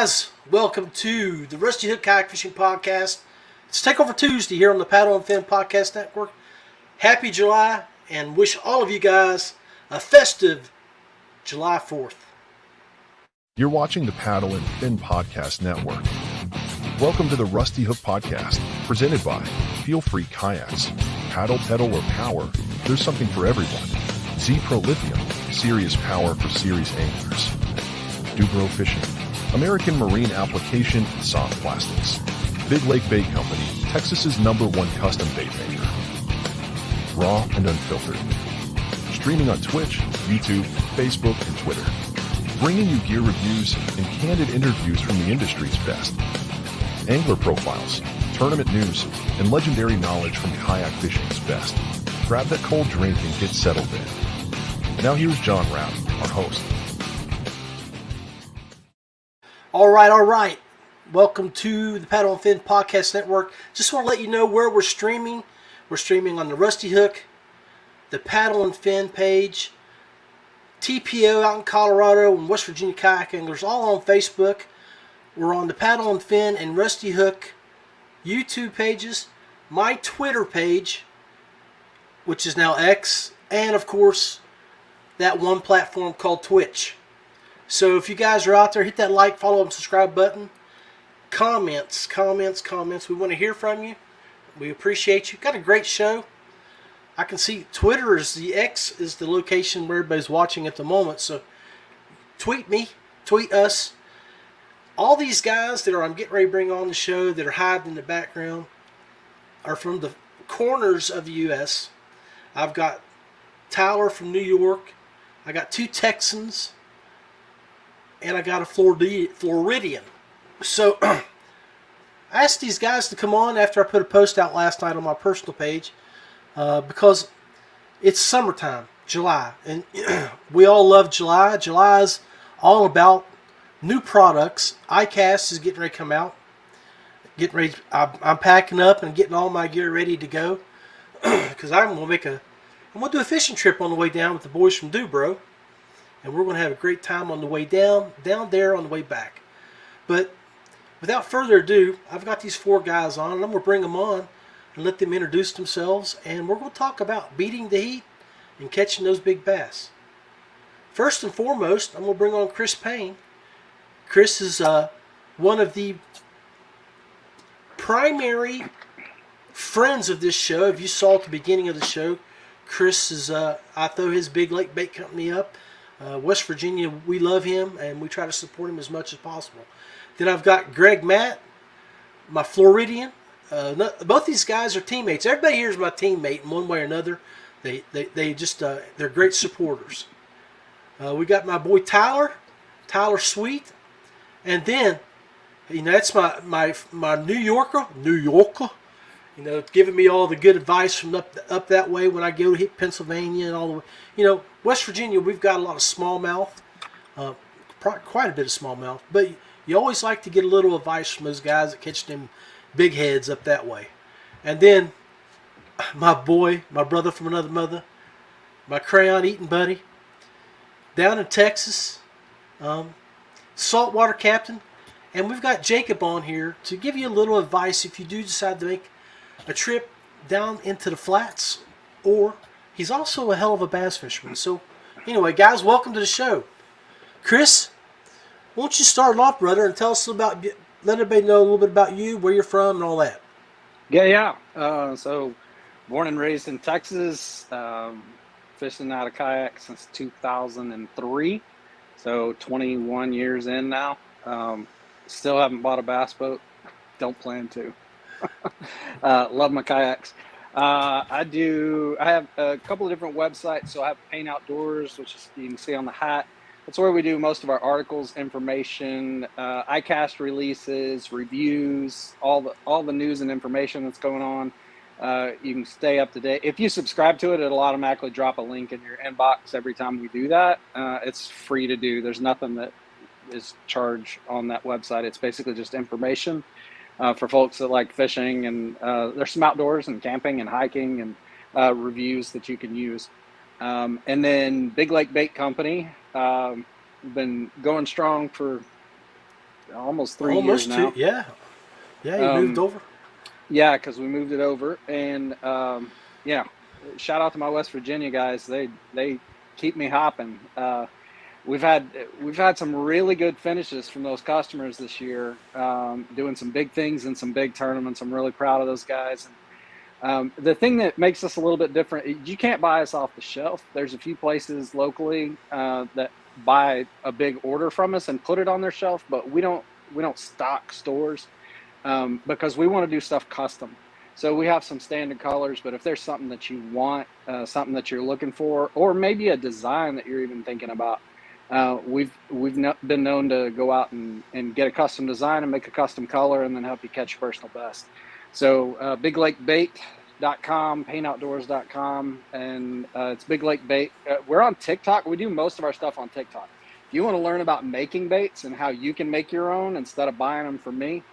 guys, welcome to the Rusty Hook Kayak Fishing Podcast. It's Takeover Tuesday here on the Paddle and Fin Podcast Network. Happy July, and wish all of you guys a festive July 4th. You're watching the Paddle and Fin Podcast Network. Welcome to the Rusty Hook Podcast, presented by Feelfree Kayaks. Paddle, pedal, or power, there's something for everyone. ZPRO Lithium, serious power for serious anglers. DuBro Fishing, American marine application and soft plastics. Big Lake Bait Company, Texas's #1 custom bait maker. Raw and unfiltered. Streaming on Twitch, YouTube, Facebook, and Twitter. Bringing you gear reviews and candid interviews from the industry's best. Angler profiles, tournament news, and legendary knowledge from kayak fishing's best. Grab that cold drink and get settled in. Now here's John Rapp, our host. All right. Welcome to the Paddle and Fin Podcast Network. Just want to let you know where we're streaming. We're streaming on the Rusty Hook, the Paddle and Fin page, TPO out in Colorado, and West Virginia Kayak Anglers, all on Facebook. We're on the Paddle and Fin and Rusty Hook YouTube pages, my Twitter page, which is now X, and of course, that one platform called Twitch. So if you guys are out there, hit that like, follow, and subscribe button. Comments. We want to hear from you. We appreciate you. Got a great show. I can see Twitter is the X is the location where everybody's watching at the moment. So tweet me, tweet us. All these guys that I'm getting ready to bring on the show that are hiding in the background are from the corners of the U.S. I've got Tyler from New York. I got 2 Texans. And I got a Floridian. So I asked these guys to come on after I put a post out last night on my personal page because it's summertime, July, and we all love July. July is all about new products. ICAST is getting ready to come out. I'm packing up and getting all my gear ready to go because I'm gonna do a fishing trip on the way down with the boys from DuBro. And we're going to have a great time on the way down there on the way back. But without further ado, I've got these 4 guys on, and I'm going to bring them on and let them introduce themselves. And we're going to talk about beating the heat and catching those big bass. First and foremost, I'm going to bring on Chris Payne. Chris is one of the primary friends of this show. If you saw at the beginning of the show, Chris is, I throw his Big Lake Bait Company up. West Virginia, we love him, and we try to support him as much as possible. Then I've got Greg Matt, my Floridian. Both these guys are teammates. Everybody here is my teammate in one way or another. They just they're great supporters. We got my boy Tyler Sweet, and then that's my New Yorker. Giving me all the good advice from up that way when I go to hit Pennsylvania and all the way. West Virginia, we've got a lot of smallmouth, quite a bit of smallmouth, but you always like to get a little advice from those guys that catch them big heads up that way. And then my brother from another mother, my crayon eating buddy, down in Texas, saltwater captain, and we've got Jacob on here to give you a little advice if you do decide to make a trip down into the flats, or he's also a hell of a bass fisherman. So anyway, guys, welcome to the show. Chris, why don't you start off, brother, and tell us let everybody know a little bit about you, where you're from, and all that. Yeah. So born and raised in Texas, fishing out of kayak since 2003. So 21 years in now. Still haven't bought a bass boat. Don't plan to. Love my kayaks. I have a couple of different websites. So I have Paint Outdoors, which you can see on the hat. That's where we do most of our articles, information, ICAST releases, reviews, all the news and information that's going on. You can stay up to date. If you subscribe to it, it'll automatically drop a link in your inbox every time we do that. It's free to do. There's nothing that is charged on that website. It's basically just information. For folks that like fishing, and there's some outdoors and camping and hiking and reviews that you can use. And then Big Lake Bait Company, been going strong for almost 3 years now. Yeah, you moved over. Yeah, because we moved it over, and yeah, shout out to my West Virginia guys. They keep me hopping. We've had some really good finishes from those customers this year, doing some big things in some big tournaments. I'm really proud of those guys. And the thing that makes us a little bit different, you can't buy us off the shelf. There's a few places locally that buy a big order from us and put it on their shelf, but we don't stock stores because we want to do stuff custom. So we have some standard colors, but if there's something that you want, something that you're looking for, or maybe a design that you're even thinking about, we've been known to go out and get a custom design and make a custom color and then help you catch your personal best. So biglakebait.com, paintoutdoors.com, and it's Big Lake Bait. We're on TikTok. We do most of our stuff on TikTok. If you want to learn about making baits and how you can make your own instead of buying them from me,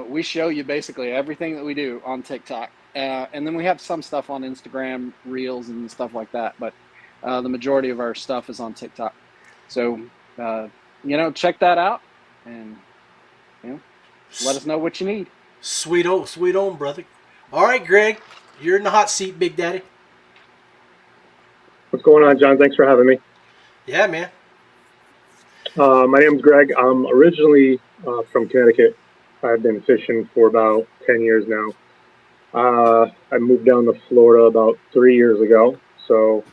we show you basically everything that we do on TikTok. And then we have some stuff on Instagram, Reels, and stuff like that. But the majority of our stuff is on TikTok. So, check that out and, let us know what you need. Sweet on, brother. All right, Greg, you're in the hot seat, Big Daddy. What's going on, John? Thanks for having me. Yeah, man. My name's Greg. I'm originally from Connecticut. I've been fishing for about 10 years now. I moved down to Florida about 3 years ago, so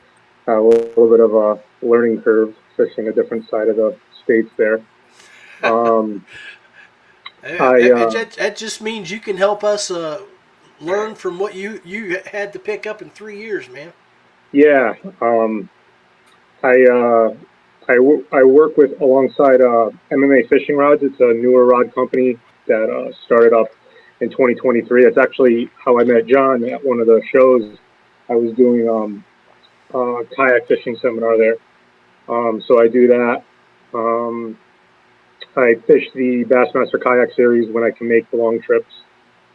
a little bit of a learning curve fishing a different side of the states there. That just means you can help us learn from what you had to pick up in 3 years, man. Yeah. I work with alongside MMA Fishing Rods. It's a newer rod company that started up in 2023. That's actually how I met John at one of the shows. I was doing a kayak fishing seminar there. So I do that. I fish the Bassmaster Kayak Series when I can make the long trips.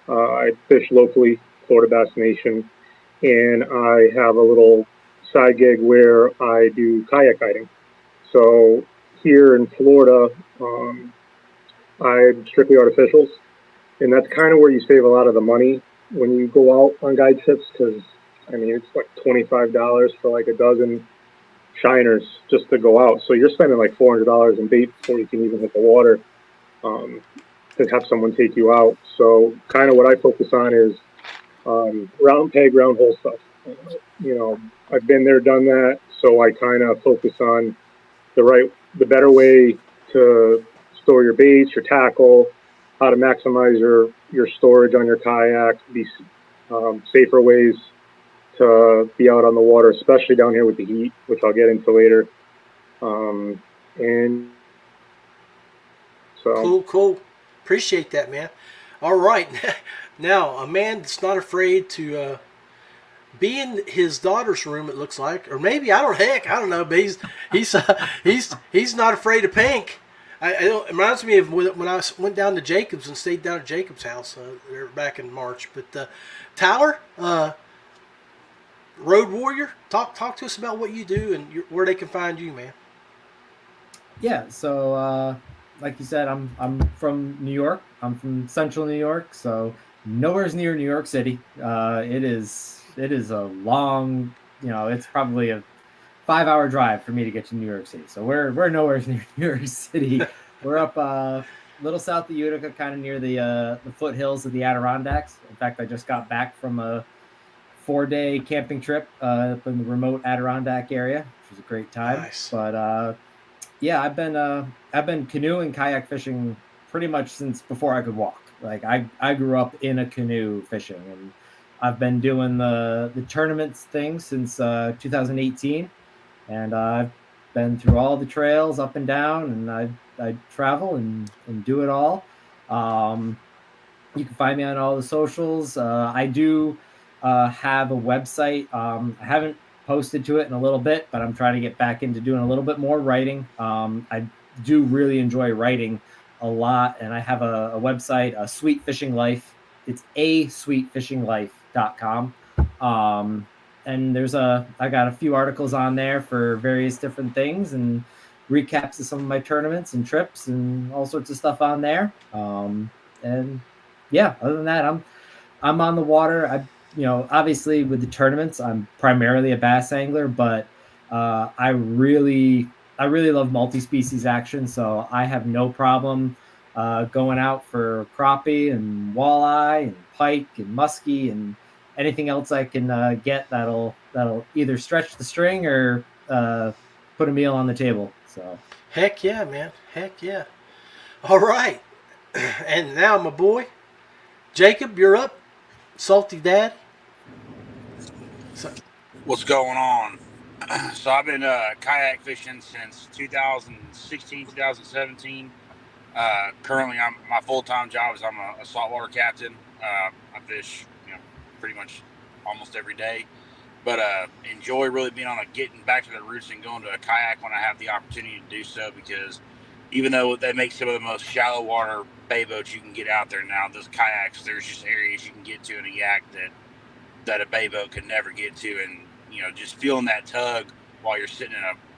I fish locally, Florida Bass Nation, and I have a little side gig where I do kayak guiding. So here in Florida, I'm strictly artificials, and that's kind of where you save a lot of the money when you go out on guide trips, because it's like $25 for like a dozen shiners just to go out. So you're spending like $400 in bait before you can even hit the water to have someone take you out. So kind of what I focus on is round peg, round hole stuff. I've been there, done that. So I kind of focus on the better way to store your baits, your tackle, how to maximize your storage on your kayak, safer ways to be out on the water, especially down here with the heat, which I'll get into later. And so cool. Appreciate that, man. All right, now a man that's not afraid to be in his daughter's room, it looks like, or maybe I don't know, but he's not afraid of pink. It reminds me of when I went down to Jacob's and stayed down at Jacob's house back in March. But Tyler, Road Warrior, talk to us about what you do and where they can find you, man. Yeah, so like you said, I'm from New York. I'm from Central New York, so nowhere's near New York City. It is a long, it's probably a 5-hour drive for me to get to New York City. So we're nowhere near New York City. We're up a little south of Utica, kind of near the foothills of the Adirondacks. In fact, I just got back from a 4-day camping trip up in the remote Adirondack area, which was a great time. Nice. But yeah, I've been canoe and kayak fishing pretty much since before I could walk. Like I grew up in a canoe fishing, and I've been doing the tournaments thing since 2018, and I've been through all the trails up and down, and I travel and do it all. You can find me on all the socials. I do have a website. I haven't posted to it in a little bit, but I'm trying to get back into doing a little bit more writing. I do really enjoy writing a lot, and I have a website, a Sweet Fishing Life. It's asweetfishinglife.com. And I got a few articles on there for various different things, and recaps of some of my tournaments and trips and all sorts of stuff on there. And yeah, other than that, I'm on the water. Obviously with the tournaments, I'm primarily a bass angler, but I really love multi-species action. So I have no problem going out for crappie and walleye and pike and muskie and anything else I can get that'll either stretch the string or put a meal on the table. So Heck yeah, man. Heck yeah. All right. And now, my boy, Jacob, you're up. Salty Dad. What's going on? So I've been kayak fishing since 2016, 2017. Currently, my full-time job is I'm a saltwater captain. I fish, pretty much almost every day. But enjoy really being getting back to the roots and going to a kayak when I have the opportunity to do so, because even though they make some of the most shallow water bay boats you can get out there now, those kayaks, there's just areas you can get to in a yak that a bay boat could never get to. And, just feeling that tug while you're sitting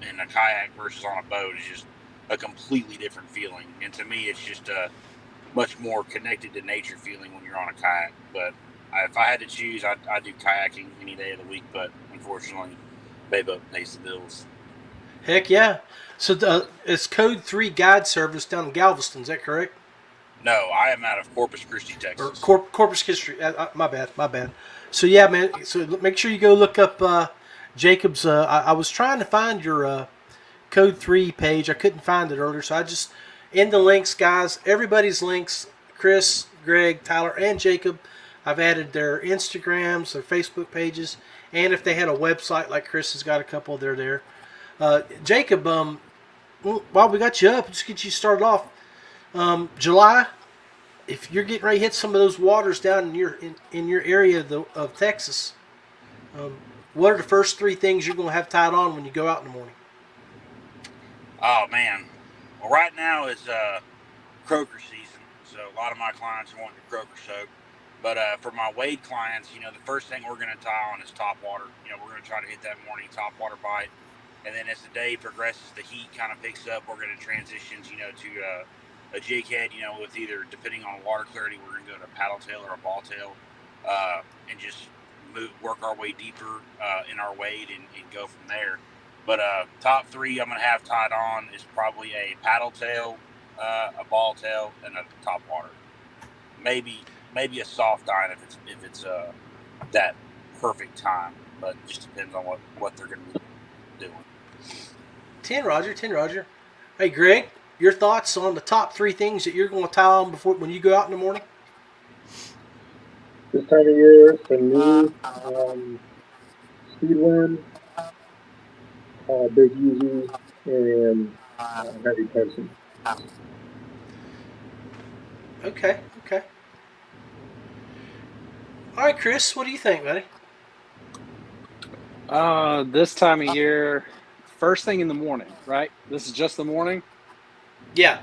in a kayak versus on a boat is just a completely different feeling. And to me, it's just a much more connected to nature feeling when you're on a kayak. But if I had to choose, I'd do kayaking any day of the week, but unfortunately, bay boat pays the bills. Heck yeah. So it's Code 3 guide service down in Galveston, is that correct? No, I am out of Corpus Christi, Texas. Or Corpus Christi. My bad. So yeah, man. So make sure you go look up Jacob's. I was trying to find your Code 3 page. I couldn't find it earlier, so I just in the links, guys. Everybody's links. Chris, Greg, Tyler, and Jacob. I've added their Instagrams, their Facebook pages, and if they had a website like Chris has got a couple, they're there. Jacob, while we got you up, just get you started off. July, if you're getting ready to hit some of those waters down in your area of Texas, what are the first 3 things you're going to have tied on when you go out in the morning? Oh man, well right now is croaker season, so a lot of my clients are wanting to croaker soak. But for my wade clients, the first thing we're going to tie on is top water. We're going to try to hit that morning top water bite. And then as the day progresses, the heat kind of picks up. We're going to transition, to a jig head, with either, depending on water clarity, we're going to go to a paddle tail or a ball tail, and just work our way deeper in our wade and go from there. But top 3 I'm going to have tied on is probably a paddle tail, a ball tail, and a top water. Maybe a soft dine if it's that perfect time, but it just depends on what they're going to be doing. 10 Roger. Hey Greg, your thoughts on the top 3 things that you're going to tie on when you go out in the morning? This time of year for me, speed worm, big easy, and heavy pencil. Okay. All right, Chris, what do you think, buddy? This time of year, first thing in the morning, right? This is just the morning? Yeah.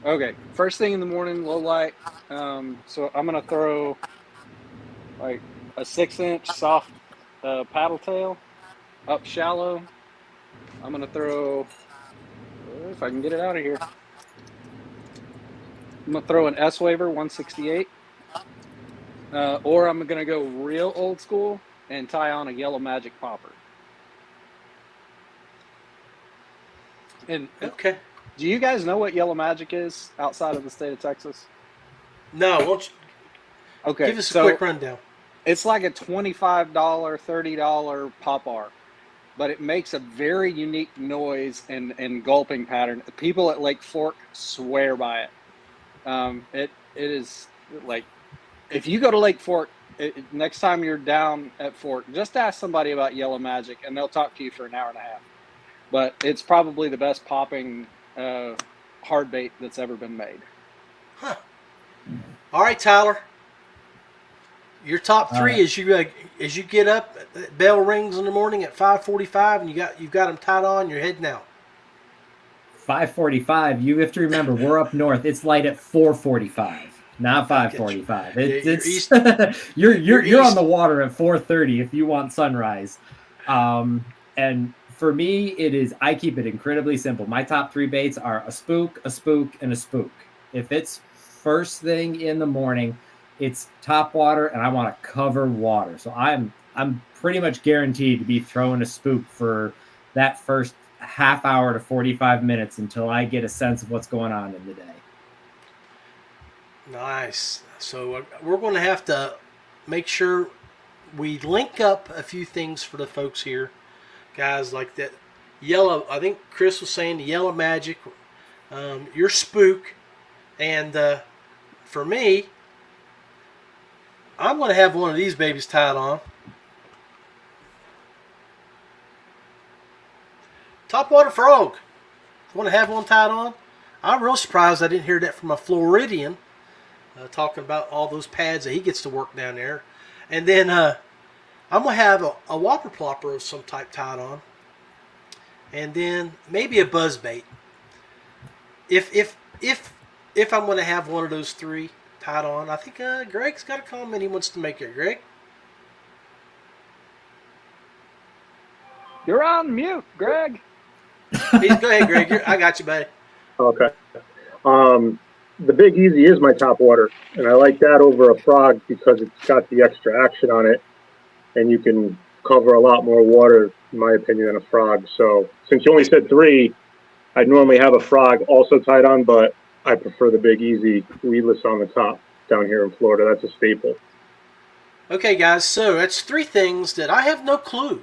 Okay, first thing in the morning, low light. So I'm going to throw like a 6-inch soft paddle tail up shallow. I'm going to throw, if I can get it out of here, I'm going to throw an S-Waver 168. Or I'm going to go real old school and tie on a Yellow Magic popper. And okay. Do you guys know what Yellow Magic is outside of the state of Texas? No, won't you okay, give us a quick rundown? It's like a $25, $30 popper, but it makes a very unique noise and gulping pattern. People at Lake Fork swear by it. It is like, if you go to Lake Fork, next time you're down at Fork, just ask somebody about Yellow Magic, and they'll talk to you for an hour and a half. But it's probably the best popping hard bait that's ever been made. Huh. All right, Tyler. Your top 3 as you get up, bell rings in the morning at 5:45, and you've got them tied on. You're heading out. 5:45. You have to remember, we're up north. It's light at 4:45. Not 5:45. You're on the water at 4:30 if you want sunrise. And for me, it is, I keep it incredibly simple. My top 3 baits are a spook, and a spook. If it's first thing in the morning, it's top water and I want to cover water. So I'm pretty much guaranteed to be throwing a spook for that first half hour to 45 minutes until I get a sense of what's going on in the day. Nice. So we're going to have to make sure we link up a few things for the folks here. Guys, like that yellow, I think Chris was saying the yellow magic, your spook, and for me, I'm going to have one of these babies tied on. Topwater frog. I want to have one tied on. I'm real surprised I didn't hear that from a Floridian talking about all those pads that he gets to work down there. And then I'm going to have a whopper plopper of some type tied on. And then maybe a buzz bait. If I'm going to have one of those 3 tied on, I think Greg's got a comment he wants to make here. Greg? You're on mute, Greg. Go ahead, Greg. I got you, buddy. Okay. The Big Easy is my top water, and I like that over a frog because it's got the extra action on it, and you can cover a lot more water, in my opinion, than a frog. So since you only said 3, I'd normally have a frog also tied on, but I prefer the Big Easy weedless on the top down here in Florida. That's a staple. Okay, guys, so that's 3 things that I have no clue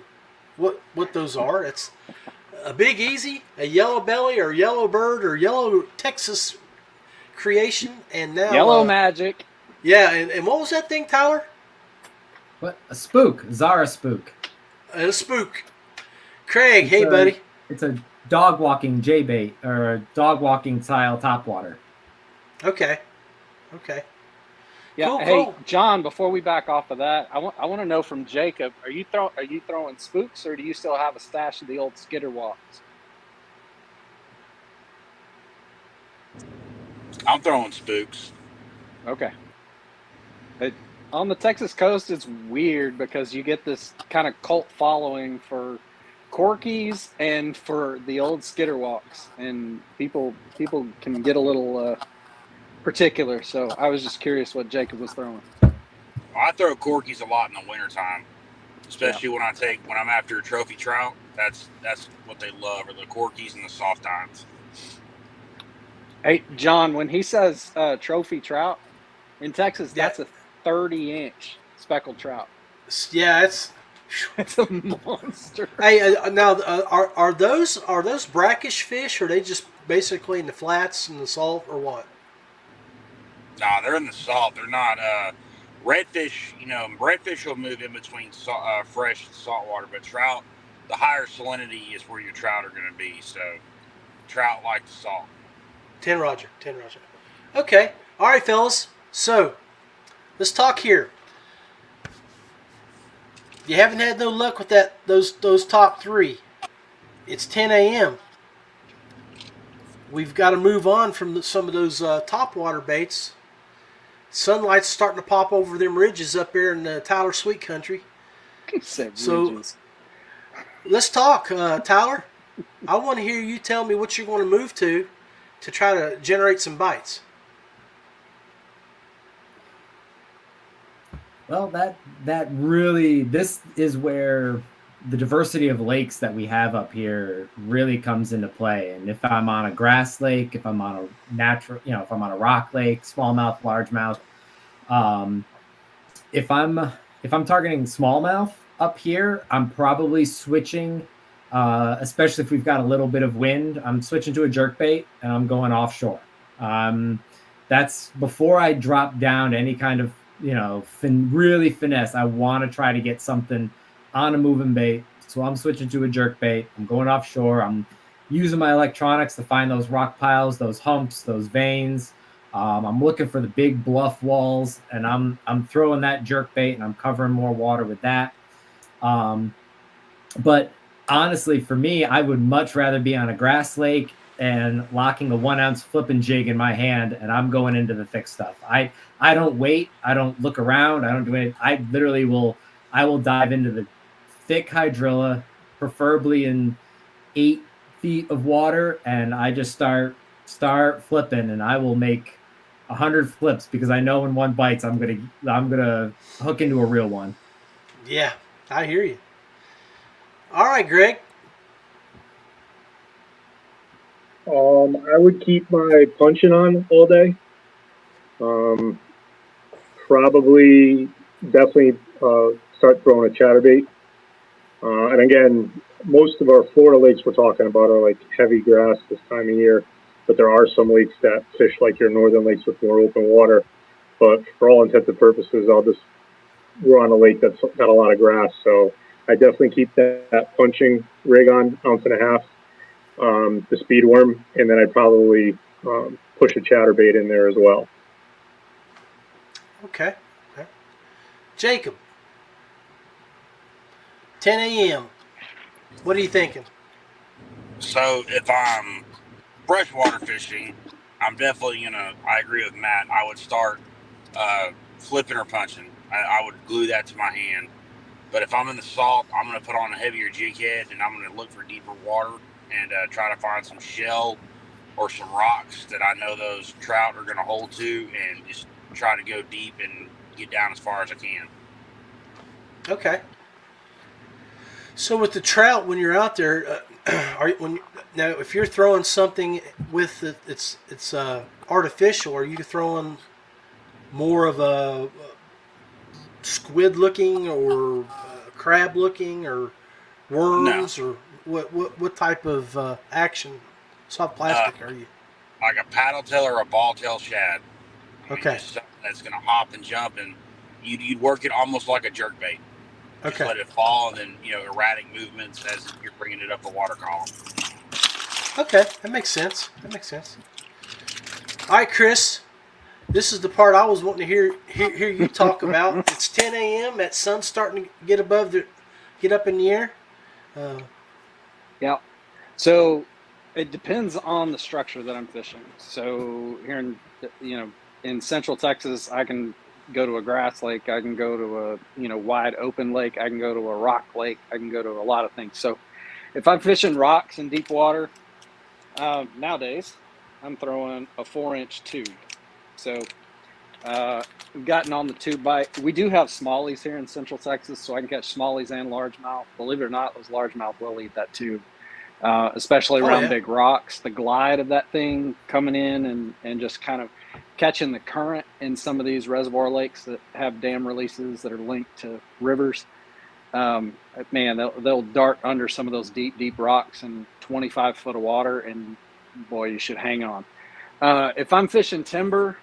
what those are. It's a Big Easy, a yellow belly or yellow bird or yellow Texas creation, and now Yellow magic. Yeah, and what was that thing, Tyler? What? A spook. Zara spook. And a spook. Craig, hey, buddy. It's a dog walking J-bait or a dog walking style topwater. Okay. Yeah. Cool, Hey, cool. John. Before we back off of that, I want to know from Jacob: Are you throwing spooks, or do you still have a stash of the old skitter walks? I'm throwing spooks. Okay. On the Texas coast, it's weird because you get this kind of cult following for corkies and for the old skitter walks, and people can get a little particular. So I was just curious what Jacob was throwing. I throw corkies a lot in the wintertime, especially when I'm after a trophy trout. That's what they love, are the corkies and the soft tines. Hey, John, when he says trophy trout in Texas, Yeah. that's a 30-inch speckled trout. Yeah, it's a monster. Hey, now are those brackish fish, or are they just basically in the flats and the salt, or what? Nah, they're in the salt. They're not redfish. Redfish will move in between fresh and salt water, but trout, the higher salinity is where your trout are going to be. So trout like the salt. 10 Roger. Okay. All right, fellas. So let's talk here. You haven't had no luck with those top 3. It's 10 a.m. We've got to move on from some of those top water baits. Sunlight's starting to pop over them ridges up there in the Tyler Sweet Country. So let's talk, Tyler. I want to hear you tell me what you're going to move to try to generate some bites. Well, that really, this is where the diversity of lakes that we have up here really comes into play. And if I'm on a grass lake, if I'm on a natural, if I'm on a rock lake, smallmouth, largemouth, if I'm targeting smallmouth up here, I'm probably switching, especially if we've got a little bit of wind, I'm switching to a jerkbait and I'm going offshore. That's before I drop down to any kind of, really finesse. I want to try to get something on a moving bait. So I'm switching to a jerkbait. I'm going offshore. I'm using my electronics to find those rock piles, those humps, those veins. I'm looking for the big bluff walls, and I'm throwing that jerkbait, and I'm covering more water with that. But honestly, for me, I would much rather be on a grass lake and locking a 1-ounce flipping jig in my hand, and I'm going into the thick stuff. I don't wait. I don't look around. I don't do anything. I will dive into the thick hydrilla, preferably in 8 feet of water, and I just start flipping, and I will make 100 flips because I know when one bites, I'm gonna hook into a real one. Yeah, I hear you. All right, Greg. I would keep my punching on all day. Probably, definitely start throwing a chatterbait. And again, most of our Florida lakes we're talking about are like heavy grass this time of year, but there are some lakes that fish like your northern lakes with more open water. But for all intents and purposes, we're on a lake that's got a lot of grass, so I definitely keep that punching rig on, 1.5 ounce, the speed worm, and then I'd probably push a chatterbait in there as well. Okay. Jacob, 10 a.m. What are you thinking? So if I'm freshwater fishing, I'm definitely I agree with Matt. I would start flipping or punching. I would glue that to my hand. But if I'm in the salt, I'm going to put on a heavier jig head, and I'm going to look for deeper water and try to find some shell or some rocks that I know those trout are going to hold to, and just try to go deep and get down as far as I can. Okay. So with the trout, when you're out there, now if you're throwing something with it's artificial, are you throwing more of a squid looking or crab looking or worms or what type of action? Soft plastic are you? Like a paddle tail or a ball tail shad. Okay. Just something that's going to hop and jump, and you'd work it almost like a jerkbait. Just Okay. let it fall, and then erratic movements as you're bringing it up the water column. Okay, that makes sense. All right, Chris. This is the part I was wanting to hear you talk about. It's 10 a.m. That sun's starting to get up in the air. Yeah. So it depends on the structure that I'm fishing. So here in Central Texas, I can go to a grass lake. I can go to a wide open lake. I can go to a rock lake. I can go to a lot of things. So if I'm fishing rocks in deep water, nowadays I'm throwing a 4-inch tube. So we've gotten on the tube bite. We do have smallies here in Central Texas, so I can catch smallies and largemouth. Believe it or not, those largemouth will eat that tube, especially around big rocks. The glide of that thing coming in and just kind of catching the current in some of these reservoir lakes that have dam releases that are linked to rivers. Man, they'll dart under some of those deep rocks in 25 foot of water, and boy, you should hang on. If I'm fishing timber,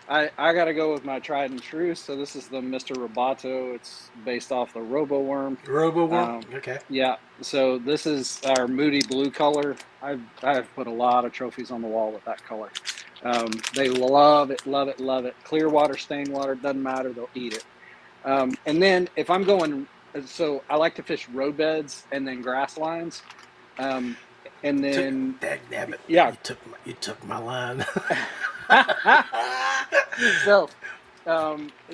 I got to go with my tried and true. So this is the Mr. Roboto. It's based off the Robo Worm. Okay. Yeah. So this is our moody blue color. I've put a lot of trophies on the wall with that color. They love it. Clear water, stained water, doesn't matter. They'll eat it. And then if I'm going, so I like to fish roadbeds and then grass lines. And then, yeah, you took my line.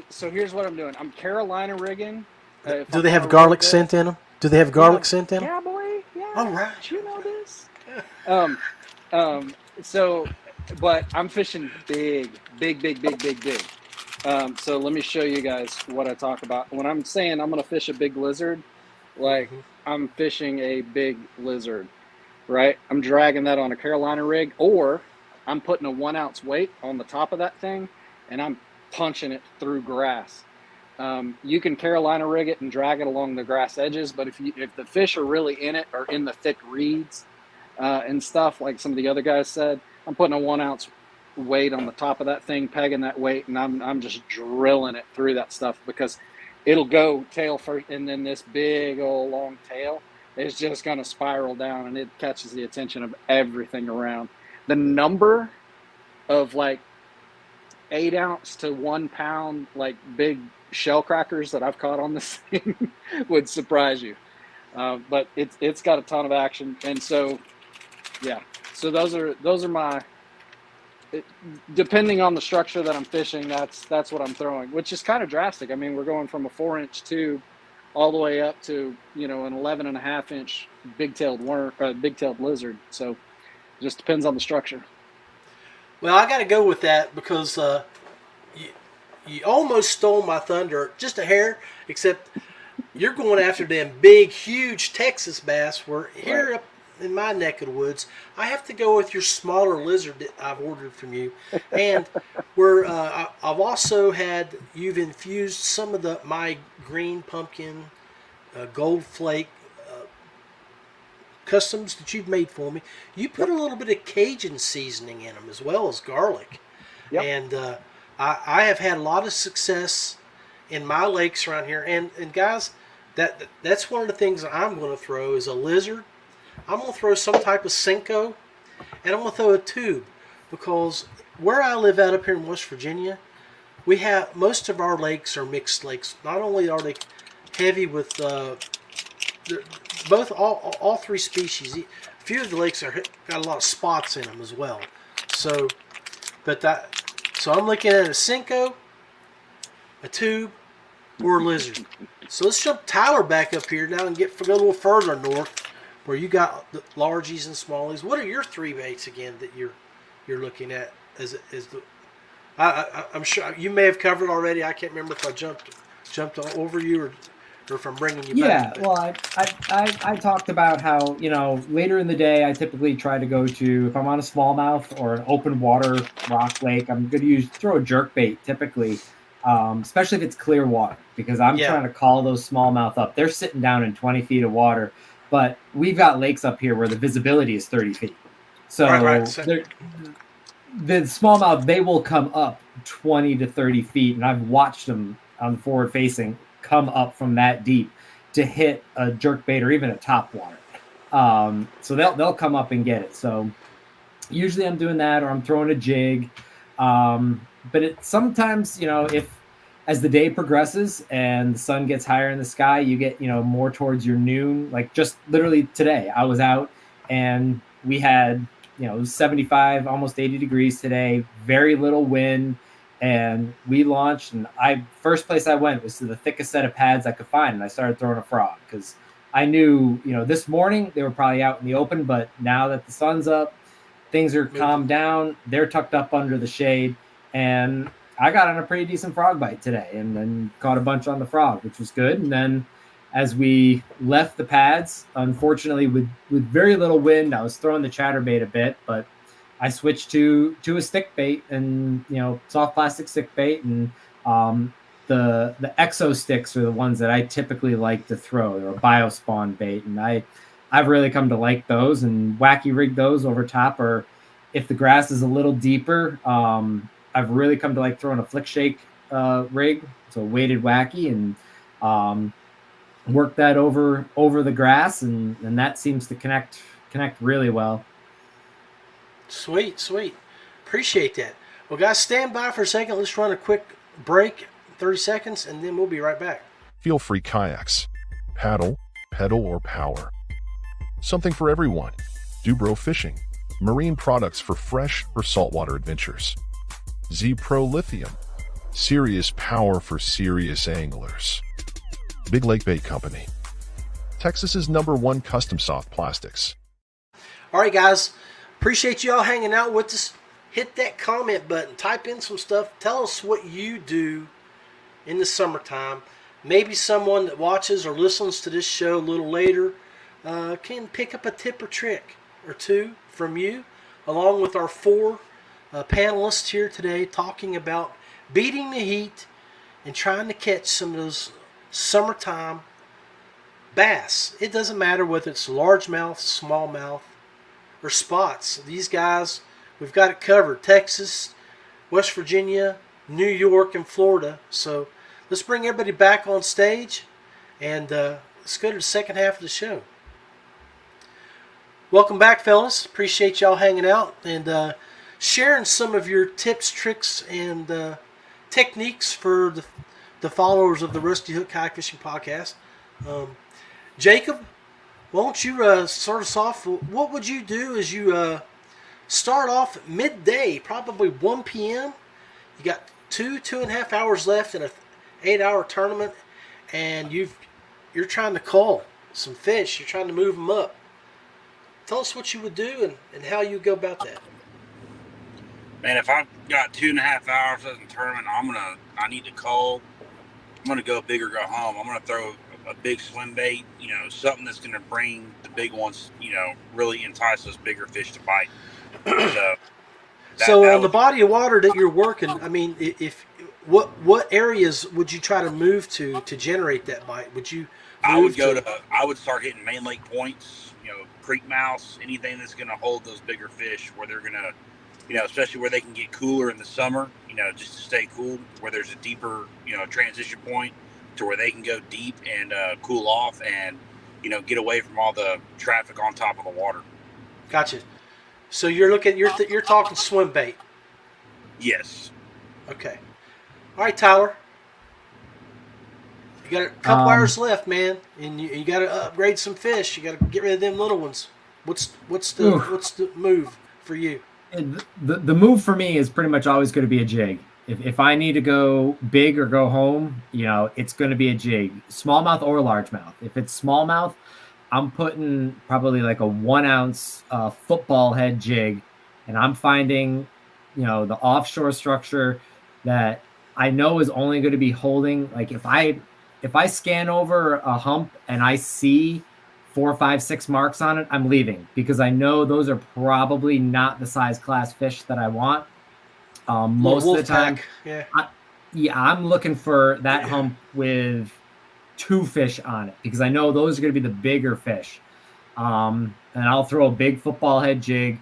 So here's what I'm doing. I'm Carolina rigging. Do they have garlic scent in them? Yeah, boy. Yeah. All right. You know this. But I'm fishing big. So let me show you guys what I talk about. When I'm saying I'm going to fish a big lizard, I'm fishing a big lizard, right? I'm dragging that on a Carolina rig, or I'm putting a 1 ounce weight on the top of that thing and I'm punching it through grass. You can Carolina rig it and drag it along the grass edges, but if the fish are really in it or in the thick reeds and stuff, like some of the other guys said, I'm putting a 1 ounce weight on the top of that thing, pegging that weight, and I'm just drilling it through that stuff, because it'll go tail first, and then this big old long tail is just going to spiral down, and it catches the attention of everything around. The number of 8 ounce to 1 pound big shell crackers that I've caught on this thing would surprise you. But it's got a ton of action, and so yeah. So those are my. Depending on the structure that I'm fishing, that's what I'm throwing, which is kind of drastic. I mean, we're going from a 4-inch tube all the way up to, an 11.5-inch big-tailed lizard. So it just depends on the structure. Well, I got to go with that because you almost stole my thunder, just a hair, except you're going after them big, huge Texas bass, where here up in my neck of the woods, I have to go with your smaller lizard that I've ordered from you. And where I've also had, you've infused some of my green pumpkin, gold flake customs that you've made for me. You put a little bit of Cajun seasoning in them as well as garlic. Yep. And I have had a lot of success in my lakes around here. And guys, that's one of the things that I'm going to throw is a lizard. I'm going to throw some type of Senko, and I'm going to throw a tube, because where I live out up here in West Virginia, we have most of our lakes are mixed lakes. Not only are they heavy with all three species, a few of the lakes got a lot of spots in them as well. So I'm looking at a Senko, a tube, or a lizard. So let's jump Tyler back up here now and go a little further north, where you got the largies and smallies. What are your three baits again that you're looking at I'm sure you may have covered already. I can't remember if I jumped over you or if I'm bringing you back. Yeah, well, I talked about how, later in the day, I typically try to go to, if I'm on a smallmouth or an open water rock lake, I'm going to throw a jerk bait typically, especially if it's clear water, because I'm trying to call those smallmouth up. They're sitting down in 20 feet of water, but we've got lakes up here where the visibility is 30 feet. So the smallmouth, they will come up 20 to 30 feet, and I've watched them on the forward facing come up from that deep to hit a jerk bait or even a top water. So they'll come up and get it. So usually I'm doing that, or I'm throwing a jig. But sometimes, if as the day progresses and the sun gets higher in the sky, you get, more towards your noon. Like just literally today, I was out and we had, it was 75, almost 80 degrees today, very little wind. And we launched, and first place I went was to the thickest set of pads I could find, and I started throwing a frog because I knew, this morning they were probably out in the open, but now that the sun's up, things are calmed down. They're tucked up under the shade, and I got on a pretty decent frog bite today, and then caught a bunch on the frog, which was good. And then as we left the pads, unfortunately, with very little wind, I was throwing the chatterbait a bit, but I switched to a stick bait and, soft plastic stick bait. And the exo sticks are the ones that I typically like to throw. They're a biospawn bait. And I've really come to like those and wacky rig those over top, or if the grass is a little deeper, I've really come to like throwing a flick shake rig. So weighted wacky, and work that over the grass. And that seems to connect really well. Sweet. Appreciate that. Well, guys, stand by for a second. Let's run a quick break, 30 seconds, and then we'll be right back. Feelfree Kayaks. Paddle, pedal, or power. Something for everyone. DuBro Fishing. Marine products for fresh or saltwater adventures. ZPRO Lithium. Serious power for serious anglers. Big Lake Bait Company. Texas's #1 custom soft plastics. All right, guys. Appreciate you all hanging out with us. Hit that comment button. Type in some stuff. Tell us what you do in the summertime. Maybe someone that watches or listens to this show a little later can pick up a tip or trick or two from you, along with our 4 panelists here today talking about beating the heat and trying to catch some of those summertime bass. It doesn't matter whether it's largemouth, smallmouth, or spots. These guys, we've got it covered. Texas, West Virginia, New York, and Florida. So let's bring everybody back on stage, and let's go to the second half of the show. Welcome back, fellas. Appreciate y'all hanging out and sharing some of your tips, tricks, and techniques for the followers of the Rusty Hook Kayak Fishing Podcast. Jacob, why don't you start us off? What would you do as you start off at midday, probably 1 p.m.? You got 2.5 hours left in a 8-hour tournament, and you've you're trying to cull some fish. You're trying to move them up. Tell us what you would do and how you go about that. Man, if I've got 2.5 hours of the tournament, I need to cull. I'm gonna go big or go home. I'm gonna throw a big swim bait, something that's gonna bring the big ones, really entice those bigger fish to bite. So on the body of water that you're working, I mean, what areas would you try to move to generate that bite? Would you? I would start hitting main lake points, creek mouths, anything that's gonna hold those bigger fish where they're gonna, especially where they can get cooler in the summer, just to stay cool, where there's a deeper, transition point to where they can go deep and cool off and, get away from all the traffic on top of the water. Gotcha. So you're talking swim bait. Yes. Okay. All right, Tyler. You got a couple hours left, man, and you got to upgrade some fish. You got to get rid of them little ones. What's the move for you? The move for me is pretty much always going to be a jig. If I need to go big or go home, it's going to be a jig, smallmouth or largemouth. If it's smallmouth, I'm putting probably like a 1 ounce football head jig, and I'm finding, the offshore structure that I know is only going to be holding. Like if I scan over a hump and I see 4, 5, 6 marks on it, I'm leaving, because I know those are probably not the size class fish that I want. Most of the time, I'm looking for that hump with 2 fish on it, because I know those are going to be the bigger fish. And I'll throw a big football head jig,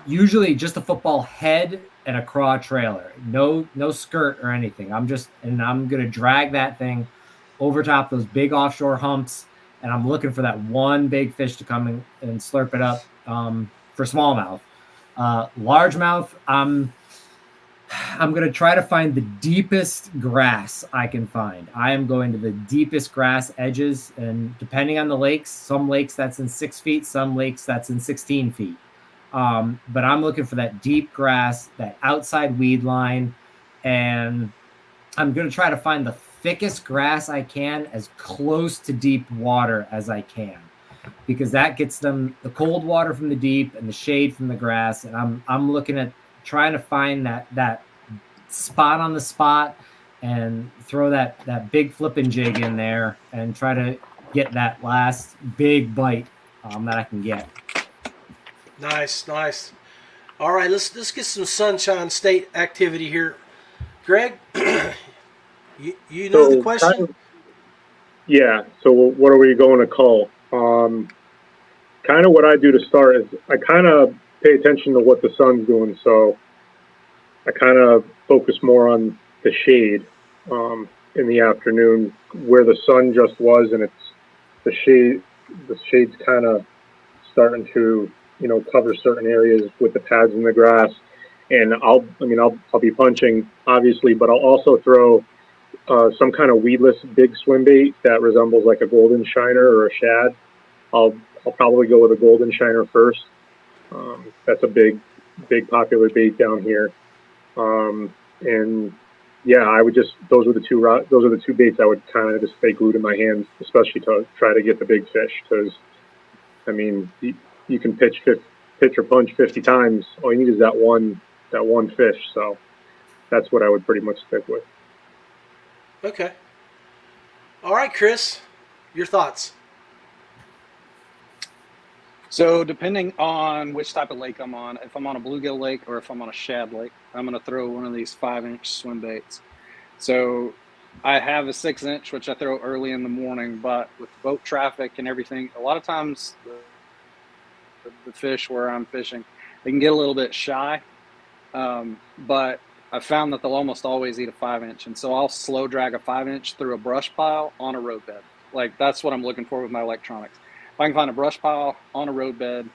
usually just a football head and a craw trailer, no skirt or anything. I'm going to drag that thing over top those big offshore humps, and I'm looking for that one big fish to come in and slurp it up for smallmouth. Largemouth, I'm going to try to find the deepest grass I can find. I am going to the deepest grass edges, and depending on the lakes, some lakes that's in 6 feet, some lakes that's in 16 feet. But I'm looking for that deep grass, that outside weed line, and I'm going to try to find the thickest grass I can as close to deep water as I can, because that gets them the cold water from the deep and the shade from the grass. And I'm looking at trying to find that spot on the spot and throw that big flipping jig in there and try to get that last big bite that I can get. Nice. All right, let's get some Sunshine State activity here. Greg, you know the question? Yeah. So what are we going to call? Kind of what I do to start is I kind of pay attention to what the sun's doing. So I kind of focus more on the shade in the afternoon, where the sun just was, and it's the shade's kind of starting to cover certain areas with the pads in the grass. And I'll be punching, obviously, but I'll also throw some kind of weedless big swim bait that resembles like a golden shiner or a shad. I'll probably go with a golden shiner first. That's a big popular bait down here. And yeah, I would those are the two baits I would kind of just stay glued in my hands, especially to try to get the big fish. Because you can pitch or punch 50 times. All you need is that one fish. So that's what I would pretty much stick with. Okay. All right, Chris, your thoughts? So depending on which type of lake I'm on, if I'm on a bluegill lake or if I'm on a shad lake, I'm going to throw one of these 5-inch swim baits. So I have a 6-inch, which I throw early in the morning, but with boat traffic and everything, a lot of times the fish where I'm fishing, they can get a little bit shy. But I found that they'll almost always eat a 5-inch. And so I'll slow drag a 5-inch through a brush pile on a roadbed. Like, that's what I'm looking for with my electronics. If I can find a brush pile on a roadbed,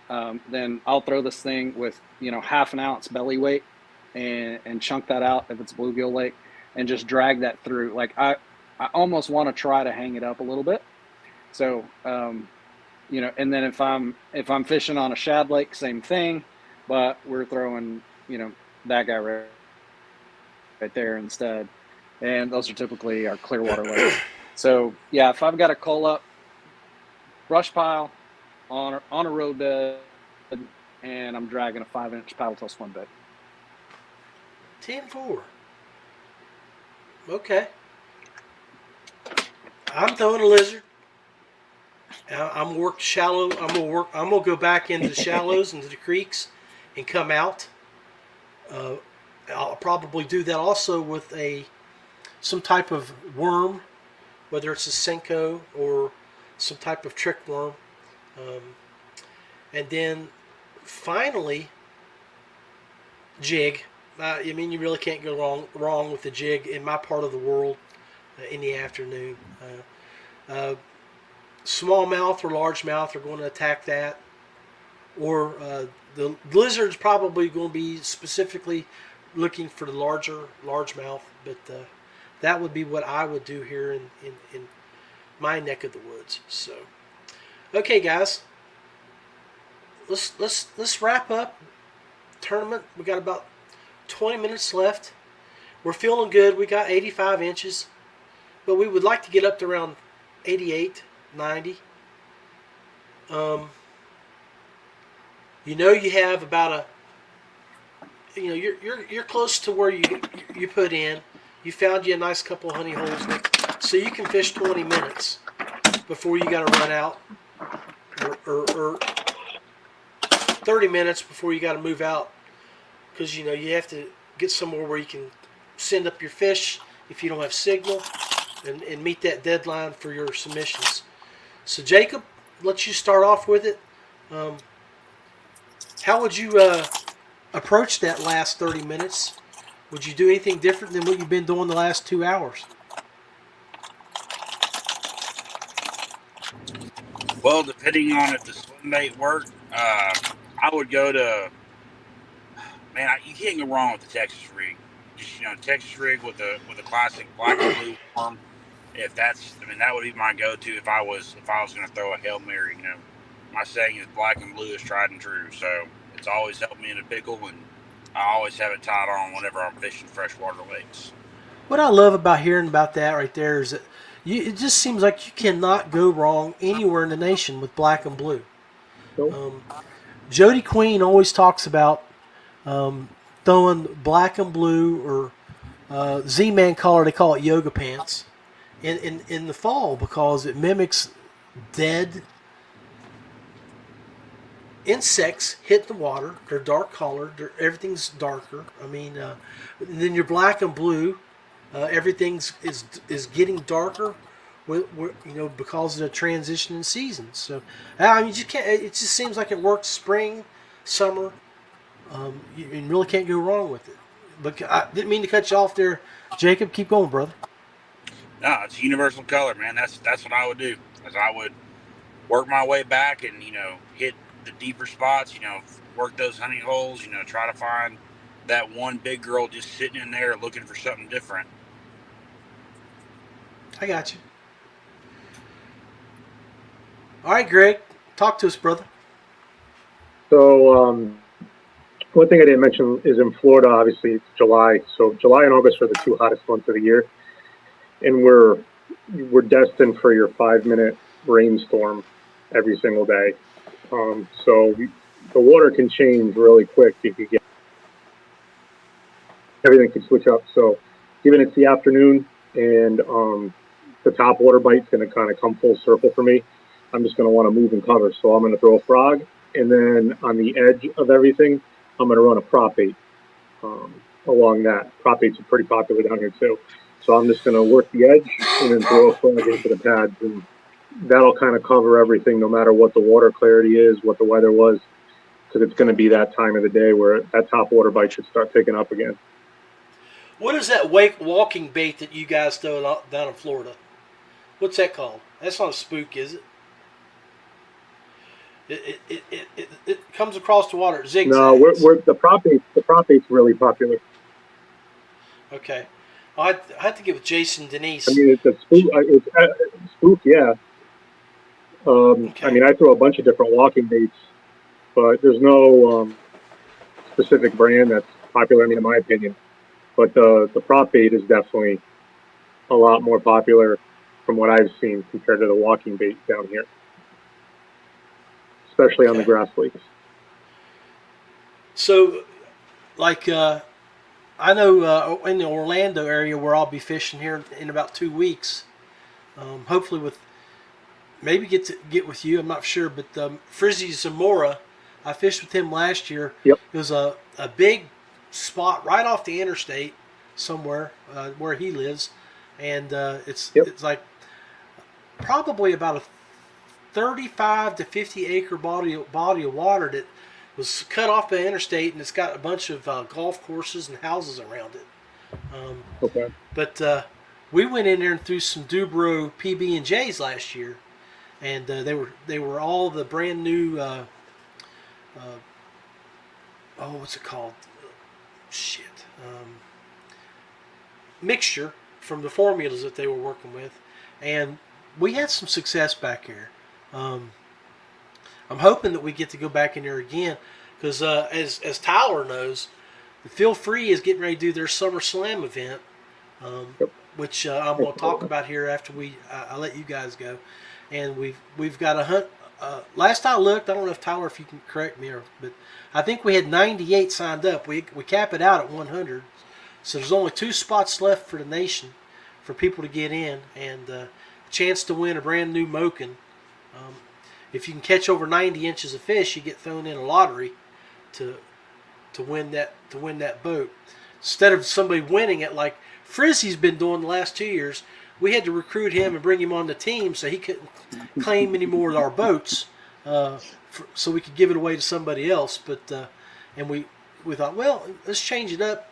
then I'll throw this thing with, half an ounce belly weight and chunk that out if it's a bluegill lake and just drag that through. Like, I almost want to try to hang it up a little bit. So, and then if I'm fishing on a shad lake, same thing, but we're throwing, that guy right there instead. And those are typically our clear water lakes. So yeah, if I've got a coal up brush pile on a road bed and I'm dragging a 5-inch paddle tail swim bait. 10-4. Okay. I'm throwing a lizard. I'm work shallow. I'm gonna go back into the shallows, into the creeks, and come out. I'll probably do that also with some type of worm, whether it's a Senko or some type of trick worm, and then finally jig. I mean, you really can't go wrong with the jig in my part of the world in the afternoon. Smallmouth or largemouth are going to attack that, or the lizard's probably going to be specifically looking for the largemouth, but that would be what I would do here in my neck of the woods. So, okay, guys, let's wrap up tournament. We got about 20 minutes left. We're feeling good. We got 85 inches, but we would like to get up to around 88, 90. You have about you're close to where you put in. You found you a nice couple of honey holes, so you can fish 20 minutes before you got to run out, or 30 minutes before you got to move out, because you have to get somewhere where you can send up your fish if you don't have signal, and meet that deadline for your submissions. So Jacob, let you start off with it. How would you approach that last 30 minutes? Would you do anything different than what you've been doing the last 2 hours? Well, depending on if the swim bait worked, I would go to, you can't go wrong with the Texas rig. Just, Texas rig with a classic black and blue worm. If that would be my go-to if I was going to throw a Hail Mary. My saying is black and blue is tried and true. So it's always helped me in a pickle, and I always have it tied on whenever I'm fishing freshwater lakes. What I love about hearing about that right there is that it just seems like you cannot go wrong anywhere in the nation with black and blue. Jody Queen always talks about throwing black and blue, or Z-Man color, they call it yoga pants, in the fall, because it mimics dead insects hit the water. They're dark colored. Everything's darker. Then your black and blue, everything's is getting darker, because of the transition in seasons. So you just can't. It just seems like it works spring, summer. You really can't go wrong with it. But I didn't mean to cut you off there, Jacob. Keep going, brother. No, it's a universal color, man. That's what I would do. As I would work my way back and hit the deeper spots. Work those honey holes. Try to find that one big girl just sitting in there looking for something different. I got you. All right, Greg, talk to us, brother. So one thing I didn't mention is in Florida, obviously it's July. So July and August are the two hottest months of the year, and we're destined for your 5-minute rainstorm every single day. So the water can change really quick. You could get everything can switch up. So given it's the afternoon and the top water bite's going to kind of come full circle for me, I'm just going to want to move and cover. So I'm going to throw a frog, and then on the edge of everything, I'm going to run a prop bait along that. Prop baits are pretty popular down here too. So I'm just going to work the edge and then throw a frog into the pads, and that'll kind of cover everything, no matter what the water clarity is, what the weather was, because it's going to be that time of the day where that top water bite should start picking up again. What is that walking bait that you guys throw down in Florida? What's that called? That's not a spook, is it? It comes across the water. It zigzags. No, we're the prop bait's really popular. Okay, I had to get with Jason Denise. It's a spook. It's a spook, yeah. Okay. I throw a bunch of different walking baits, but there's no specific brand that's popular, in my opinion. But the prop bait is definitely a lot more popular from what I've seen compared to the walking bait down here, especially on the grass lakes. So, like, I know in the Orlando area where I'll be fishing here in about 2 weeks, hopefully with maybe get with you. I'm not sure, but Frizzy Zamora, I fished with him last year. Yep. It was a big spot right off the interstate somewhere where he lives, and it's like probably about a 35 to 50 acre body of water that was cut off the interstate, and it's got a bunch of golf courses and houses around it. Okay. But we went in there and threw some DuBro PB&Js last year, and they were all the brand new. What's it called? Mixture from the formulas that they were working with, and we had some success back here. I'm hoping that we get to go back in there again, because as Tyler knows, the Feelfree is getting ready to do their Summer Slam event, which I'm going to talk about here after I let you guys go. And we've got a hunt. Last I looked, I don't know if Tyler, if you can correct me, but I think we had 98 signed up. We cap it out at 100, so there's only 2 spots left for the nation for people to get in, and a chance to win a brand new Moken. If you can catch over 90 inches of fish, you get thrown in a lottery to win that boat. Instead of somebody winning it like Frizzy's been doing the last 2 years, we had to recruit him and bring him on the team so he couldn't claim any more of our boats, so we could give it away to somebody else. But and we thought, well, let's change it up,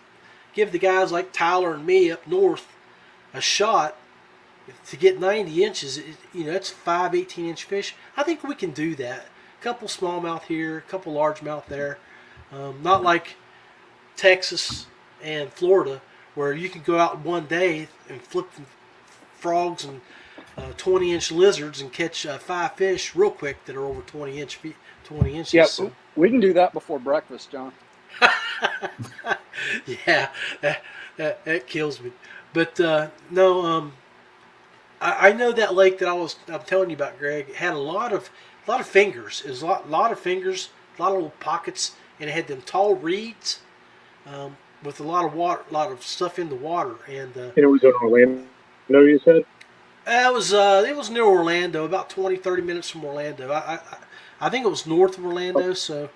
give the guys like Tyler and me up north a shot to get 90 inches. That's 5 18-inch fish. I think we can do that. A couple smallmouth here, a couple largemouth there. Not like Texas and Florida, where you can go out one day and flip frogs and 20-inch lizards and catch 5 fish real quick that are over 20 inches. Yeah, So. we can do that before breakfast, John. Yeah, that kills me. But no, I know that lake that I'm telling you about, Greg, had a lot of fingers. It was a lot of fingers, a lot of little pockets, and it had them tall reeds with a lot of water, a lot of stuff in the water. And it was in Orlando, you said? It was near Orlando, about 20-30 minutes from Orlando. I think it was north of Orlando. So,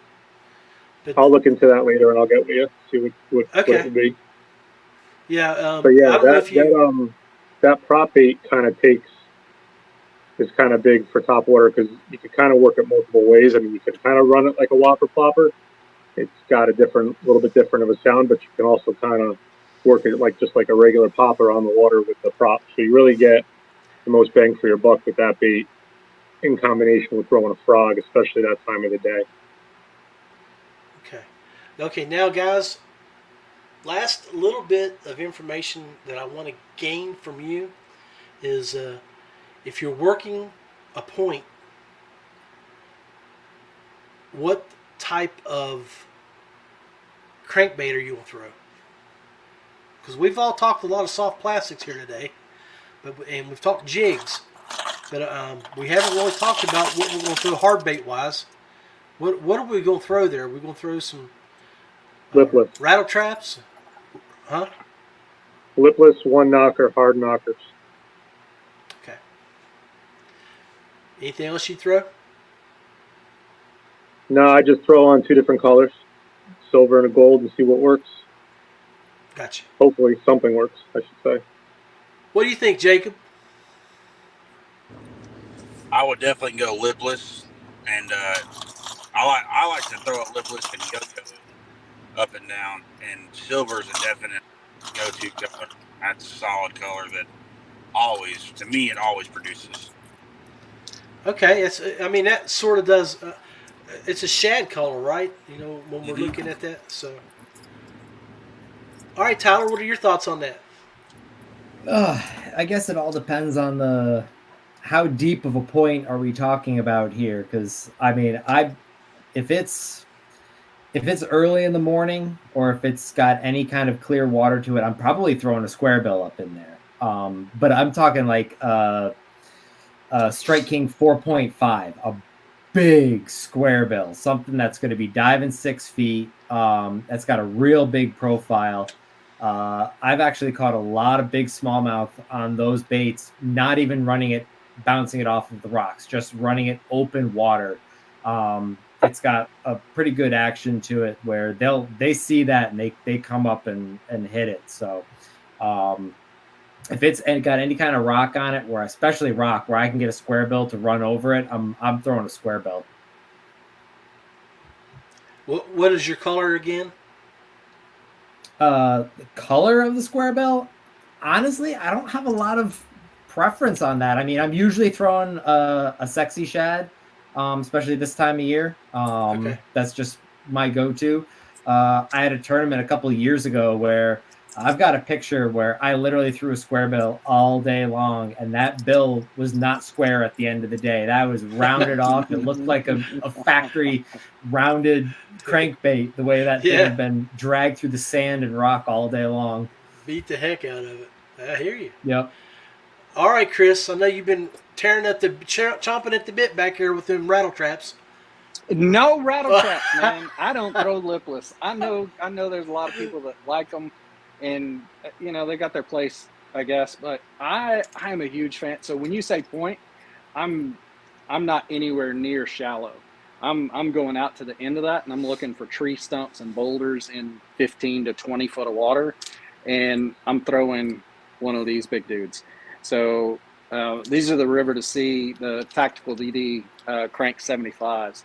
but I'll look into that later, and I'll get with you, see what it would be. Yeah. But yeah, that prop bait is kind of big for top water, because you can kind of work it multiple ways. I mean, you can kind of run it like a whopper plopper. It's got a little bit different of a sound, but you can also kind of work it just like a regular popper on the water with the prop. So you really get the most bang for your buck with that bait, in combination with throwing a frog, especially that time of the day. Okay, now guys, last little bit of information that I want to gain from you is if you're working a point, what type of crankbait are you going to throw? Because we've all talked a lot of soft plastics here today, and we've talked jigs, but we haven't really talked about what we're going to throw hard bait wise. What are we going to throw there? Are we going to throw some lipless rattle traps? Huh? Lipless, one knocker, hard knockers. Okay. Anything else you throw? No, I just throw on 2 different colors, silver and a gold, and see what works. Gotcha. Hopefully something works, I should say. What do you think, Jacob? I would definitely go lipless, and I like to throw it lipless and yo-yo up and down, and silver is a definite go-to color. That's a solid color that always produces. Okay, that sort of does. It's a shad color, right? When we're looking at that. So, all right, Tyler, what are your thoughts on that? I guess it all depends on how deep of a point are we talking about here? Because if it's early in the morning, or if it's got any kind of clear water to it, I'm probably throwing a square bill up in there. But I'm talking like Strike King 4.5, a big square bill, something that's going to be diving 6 feet. That's got a real big profile. I've actually caught a lot of big smallmouth on those baits, not even running it, bouncing it off of the rocks, just running it open water. It's got a pretty good action to it where they see that and they come up and hit it. So if it's got any kind of rock on it, where especially rock, where I can get a square bill to run over it, I'm throwing a square bill. What is your color again? The color of the square bill, honestly, I don't have a lot of preference on that. I mean, I'm usually throwing a sexy shad, especially this time of year. Okay. That's just my go-to. I had a tournament a couple of years ago where I've got a picture where I literally threw a square bill all day long, and that bill was not square at the end of the day. That was rounded off. It looked like a factory rounded crankbait, the way that thing Yeah. had been dragged through the sand and rock all day long. Beat the heck out of it. I hear you. Yep. All right, Chris. I know you've been chomping at the bit back here with them rattle traps. No rattle traps, man. I don't throw lipless. I know there's a lot of people that like them, and they got their place, I guess. But I'm a huge fan. So when you say point, I'm not anywhere near shallow. I'm going out to the end of that, and I'm looking for tree stumps and boulders in 15 to 20 foot of water, and I'm throwing one of these big dudes. So these are the River to Sea, the Tactical DD Crank 75s.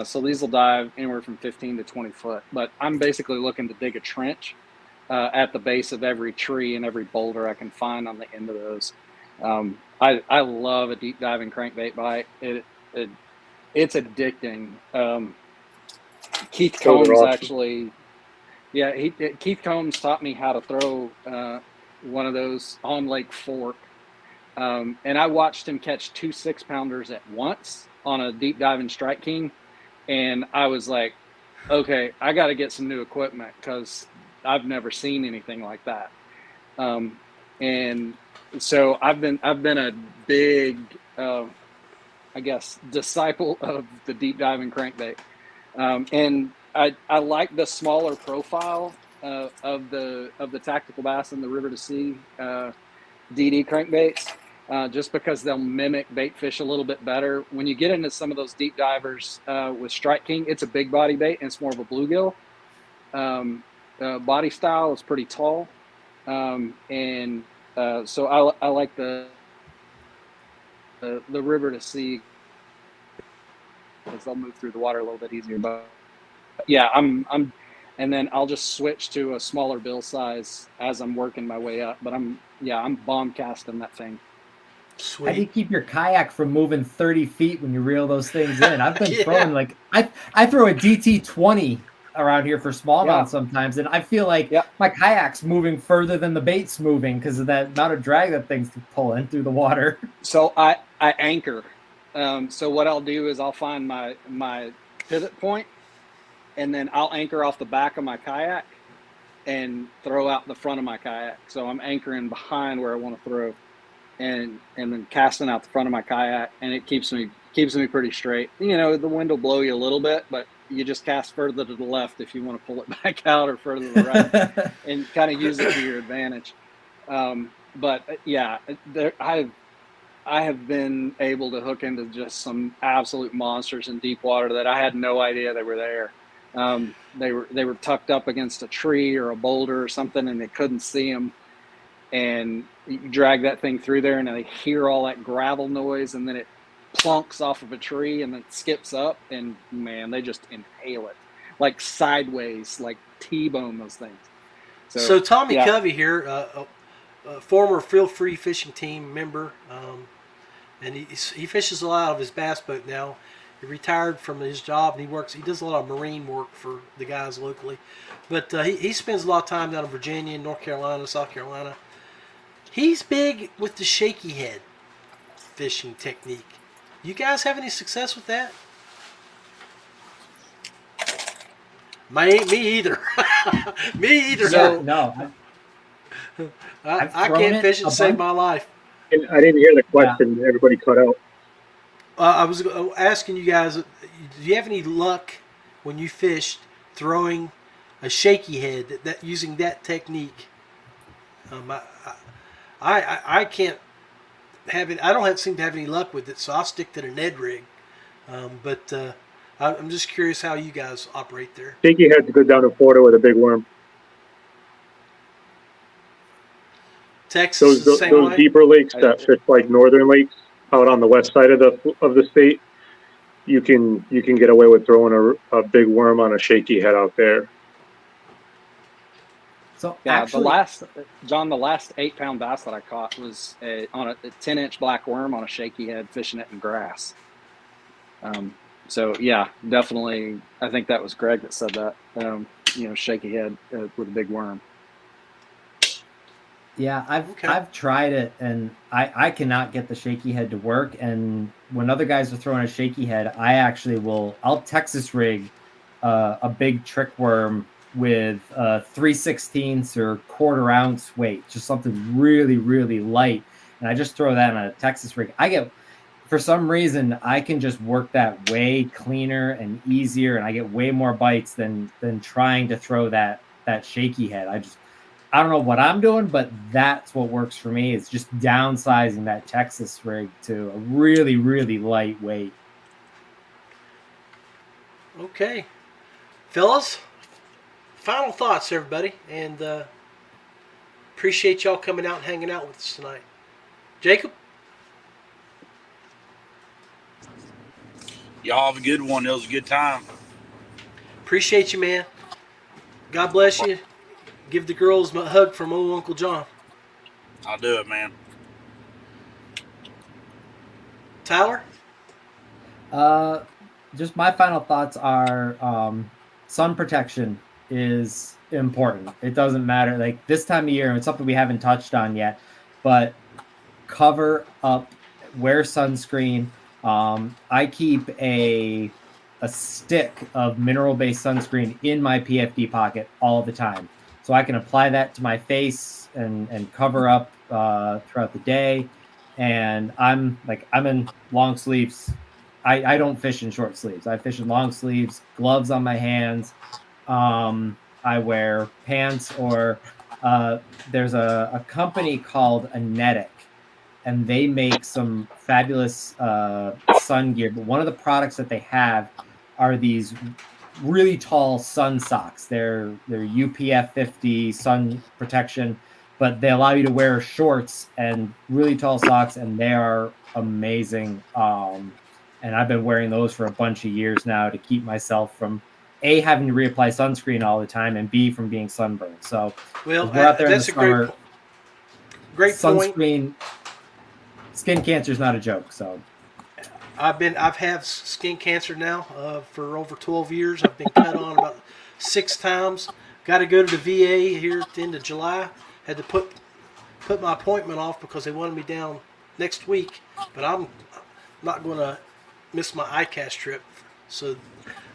So these will dive anywhere from 15 to 20 foot. But I'm basically looking to dig a trench at the base of every tree and every boulder I can find on the end of those. I love a deep diving crankbait bite. It's addicting. Keith Combs actually, Keith Combs taught me how to throw one of those on Lake Fork. And I watched him catch 2 6-pounders at once on a deep diving Strike King. And I was like, okay, I got to get some new equipment because I've never seen anything like that. And so I've been a big, I guess, disciple of the deep diving crankbait. And I like the smaller profile of the Tactical Bass and the River to Sea DD crankbaits. Just because they'll mimic bait fish a little bit better. When you get into some of those deep divers with Strike King, it's a big body bait and it's more of a bluegill. Body style is pretty tall. So I like the River to Sea because they'll move through the water a little bit easier. But yeah, and then I'll just switch to a smaller bill size as I'm working my way up. But I'm bomb casting that thing. Sweet. How do you keep your kayak from moving 30 feet when you reel those things in? I've been throwing I throw a DT20 around here for smallmouth sometimes, and I feel like my kayak's moving further than the bait's moving because of that amount of drag that thing's pulling through the water. So I anchor. So what I'll do is I'll find my pivot point, and then I'll anchor off the back of my kayak and throw out the front of my kayak. So I'm anchoring behind where I want to throw. And then casting out the front of my kayak, and it keeps me pretty straight. The wind will blow you a little bit, but you just cast further to the left if you want to pull it back out, or further to the right, and kind of use it to your advantage. But yeah, I have been able to hook into just some absolute monsters in deep water that I had no idea they were there. They were tucked up against a tree or a boulder or something, and they couldn't see them. And you drag that thing through there, and they hear all that gravel noise, and then it plunks off of a tree and then skips up, and man, they just inhale it like sideways, like T-bone those things. So Tommy Covey here, a former Feelfree Fishing team member, and he fishes a lot of his bass boat now. He retired from his job, and he does a lot of marine work for the guys locally, but he spends a lot of time down in Virginia, North Carolina, South Carolina. He's big with the shaky head fishing technique. You guys have any success with that? Me either. Me either. No. I can't fish it to save my life. And I didn't hear the question. Yeah. Everybody cut out. I was asking you guys, do you have any luck when you fished throwing a shaky head, that using that technique? I can't have it. I don't seem to have any luck with it, so I'll stick to the Ned rig. But I'm just curious how you guys operate there. Shaky head's good down in Florida with a big worm. Texas, those deeper lakes that fish like northern lakes out on the west side of the state, you can get away with throwing a big worm on a shaky head out there. So yeah, actually, the last 8-pound bass that I caught was on a 10-inch black worm on a shaky head, fishing it in grass. So yeah, definitely. I think that was Greg that said that. Shaky head with a big worm. Yeah, I've tried it, and I cannot get the shaky head to work. And when other guys are throwing a shaky head, I'll Texas rig a big trick worm with 3/16 or 1/4 ounce weight, just something really, really light. And I just throw that on a Texas rig. For some reason, I can just work that way cleaner and easier, and I get way more bites than trying to throw that shaky head. I don't know what I'm doing, but that's what works for me. It's just downsizing that Texas rig to a really, really light weight. Okay. Fellas, final thoughts, everybody. And appreciate y'all coming out and hanging out with us tonight. Jacob? Y'all have a good one. It was a good time. Appreciate you, man. God bless you. Give the girls a hug from old Uncle John. I'll do it, man. Tyler? Just my final thoughts are sun protection is important. It doesn't matter. Like this time of year, it's something we haven't touched on yet, but cover up, wear sunscreen. I keep a stick of mineral-based sunscreen in my PFD pocket all the time. So I can apply that to my face and cover up throughout the day. And I'm in long sleeves. I don't fish in short sleeves. I fish in long sleeves, gloves on my hands. I wear pants, or there's a company called Anetic, and they make some fabulous sun gear. But one of the products that they have are these really tall sun socks. They're UPF 50 sun protection, but they allow you to wear shorts and really tall socks, and they are amazing. And I've been wearing those for a bunch of years now to keep myself from A, having to reapply sunscreen all the time, and B, from being sunburned. So we're out there in the summer. Great sunscreen. Point. Skin cancer is not a joke. So I've had skin cancer now for over 12 years. I've been cut on about 6 times. Got to go to the VA here at the end of July. Had to put my appointment off because they wanted me down next week. But I'm not going to miss my ICAST trip. So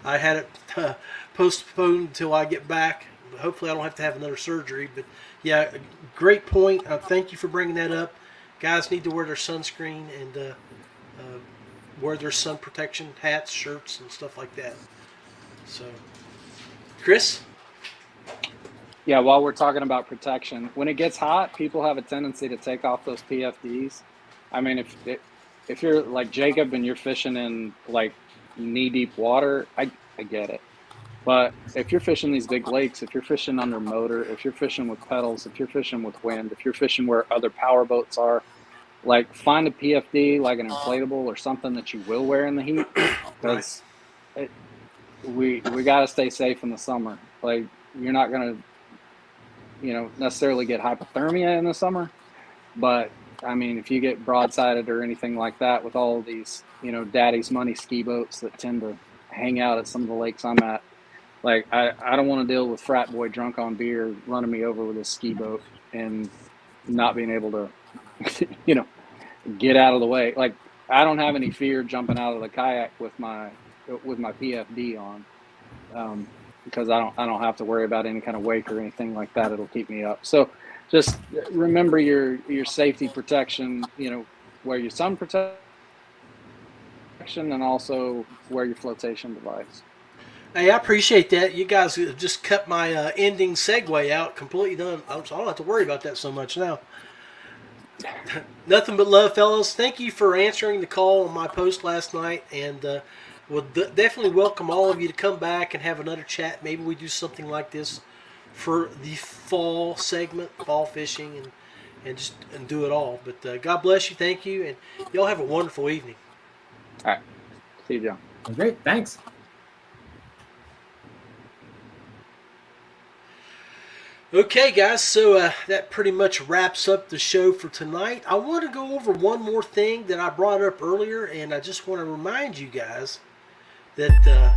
I had it postponed until I get back. Hopefully I don't have to have another surgery. But yeah, great point. Thank you for bringing that up. Guys need to wear their sunscreen and wear their sun protection hats, shirts, and stuff like that. So, Chris? Yeah, while we're talking about protection, when it gets hot, people have a tendency to take off those PFDs. I mean, if you're like Jacob and you're fishing in like knee-deep water, I get it. But if you're fishing these big lakes, if you're fishing under motor, if you're fishing with pedals, if you're fishing with wind, if you're fishing where other power boats are, like find a PFD, like an inflatable or something that you will wear in the heat, because we got to stay safe in the summer. Like you're not going to, necessarily get hypothermia in the summer, but I mean, if you get broadsided or anything like that with all of these, daddy's money ski boats that tend to hang out at some of the lakes I'm at, like I don't want to deal with frat boy drunk on beer running me over with a ski boat and not being able to get out of the way. Like I don't have any fear jumping out of the kayak with my PFD on, because I don't have to worry about any kind of wake or anything like that. It'll keep me up. So just remember your safety protection. Wear your sun protection and also wear your flotation device. Hey, I appreciate that. You guys have just cut my ending segue out completely done. So I don't have to worry about that so much now. Nothing but love, fellas. Thank you for answering the call on my post last night, and we'll definitely welcome all of you to come back and have another chat. Maybe we do something like this for the fall segment, fall fishing, and do it all. But God bless you. Thank you, and y'all have a wonderful evening. All right. See you, John. Great. Thanks. Okay, guys, so that pretty much wraps up the show for tonight. I want to go over one more thing that I brought up earlier, and I just want to remind you guys that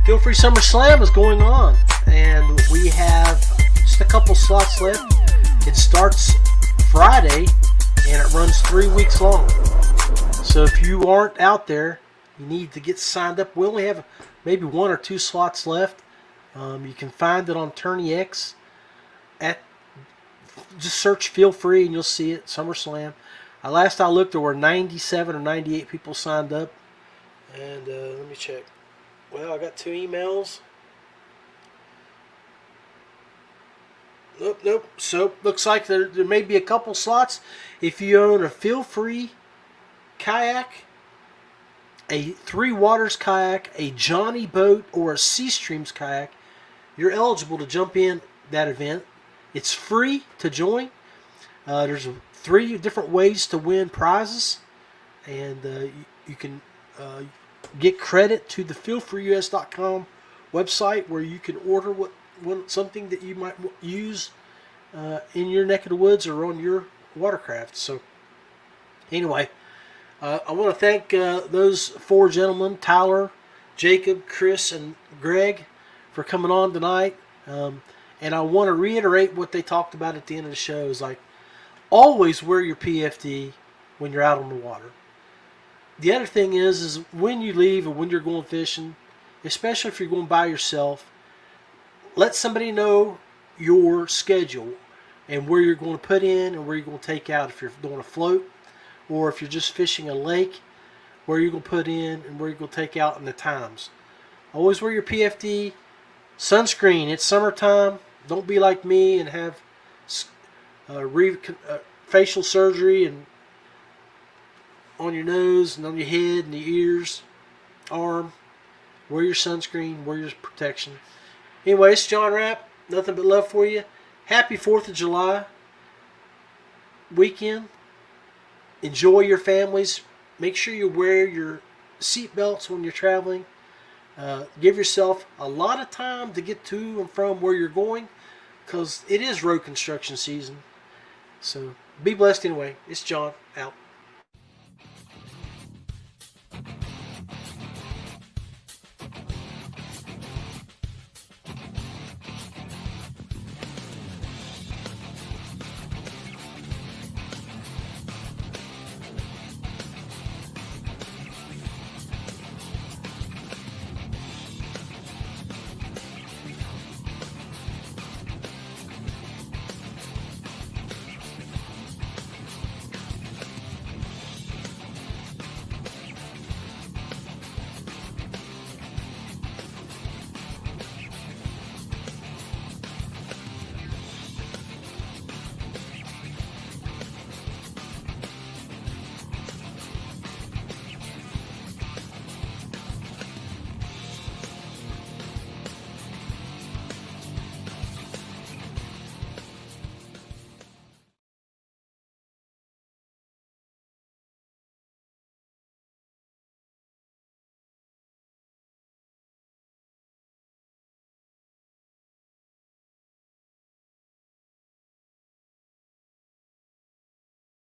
Feelfree Summer Slam is going on, and we have just a couple slots left. It starts Friday, and it runs 3 weeks long. So if you aren't out there, you need to get signed up. We only have maybe 1 or 2 slots left. You can find it on TourneyX. Just search Feelfree and you'll see it. SummerSlam. Last I looked, there were 97 or 98 people signed up. And let me check. Well, I got 2 emails. Nope. So looks like there may be a couple slots. If you own a Feelfree kayak, a Three Waters kayak, a Johnny boat, or a Sea Streams kayak, you're eligible to jump in that event. It's free to join. There's 3 different ways to win prizes, and you can get credit to the feelfreeus.com website, where you can order something that you might use in your neck of the woods or on your watercraft. So anyway, I want to thank those 4 gentlemen, Tyler, Jacob, Chris, and Greg, for coming on tonight. And I want to reiterate what they talked about at the end of the show. Is like, always wear your PFD when you're out on the water. The other thing is when you leave and when you're going fishing, especially if you're going by yourself, let somebody know your schedule and where you're going to put in and where you're going to take out. If you're doing a float, or if you're just fishing a lake, where you're going to put in and where you're going to take out, and the times. Always wear your PFD. Sunscreen. It's summertime. Don't be like me and have facial surgery and on your nose and on your head and your ears, arm. Wear your sunscreen. Wear your protection. Anyway, it's John Rapp. Nothing but love for you. Happy 4th of July weekend. Enjoy your families. Make sure you wear your seatbelts when you're traveling. Give yourself a lot of time to get to and from where you're going, because it is road construction season. So be blessed anyway. It's John, out.